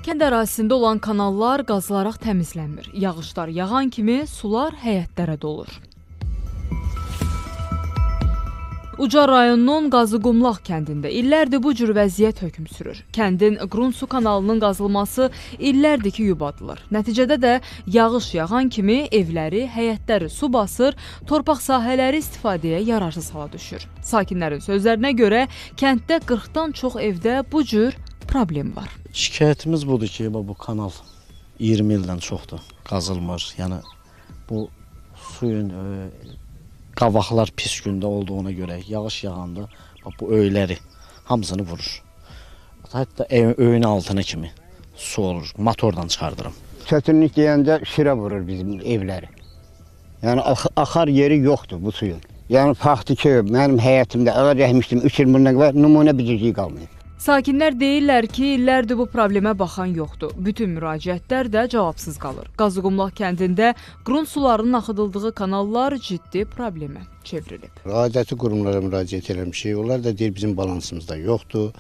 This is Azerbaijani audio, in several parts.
Kənd ərazisində olan kanallar qazılaraq təmizlənmir. Yağışlar yağan kimi sular həyətlərə dolur. Ucar rayonunun Qazıqumlaq kəndində illərdir bu cür vəziyyət hökm sürür. Kəndin Qrunsu kanalının qazılması illərdir ki, yubadılır. Nəticədə də yağış yağan kimi evləri, həyətləri su basır, torpaq sahələri istifadəyə yararsız hala düşür. Sakinlərin sözlərinə görə kənddə 40-dan çox evdə bu cür problem var. Şikayətimiz budur ki, bu kanal 20 ildən çoxdur qazılmır. Yəni bu suyun qavaqlar pis gündə olduğuna görə yağış yağanda bu öyləri hamısını vurur. Hətta öyün altına kimi su olur. Motordan çıxardırım. Çətinlik deyəndə şirə vurur bizim evləri. Yəni axar yeri yoxdur bu suyun. Yəni faktı ki, mənim həyətimdə ağır rəhmişdim 3 il bundan və nümunə bircik qalmayıb. Sakinlər deyirlər ki, illərdir bu problemə baxan yoxdur. Bütün müraciətlər də cavabsız qalır. Qazıqumlaq kəndində qrund sularının axıdıldığı kanallar ciddi problemə çevrilib. Aidiyyatı qurumlara müraciət eləmişik. Onlar da deyir bizim balansımızda yoxdur.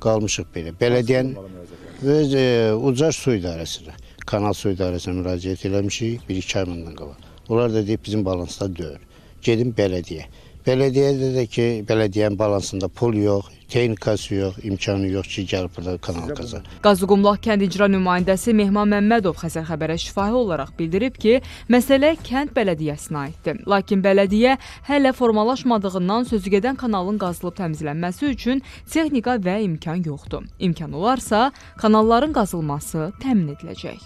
Qalmışıq belə. Belediyyənin və Ucar su idarəsinə, kanal su idarəsinə müraciət eləmişik 1-2 ay bundan qabaq. Onlar da deyir bizim balansda deyil. Gedin belediyə. Belediyədə də ki, belediyyənin balansında pul yox, texnikası yox, imkanı yox ki, gəlib burada kanal qazar. Qazıqumlaq kənd icra nümayəndəsi Mehman Məmmədov Xəzər xəbərə şifahi olaraq bildirib ki, məsələ kənd bələdiyyəsinə aiddir. Lakin bələdiyyə hələ formalaşmadığından sözügedən kanalın qazılıb təmizlənməsi üçün texnika və imkan yoxdur. İmkan olarsa, kanalların qazılması təmin ediləcək.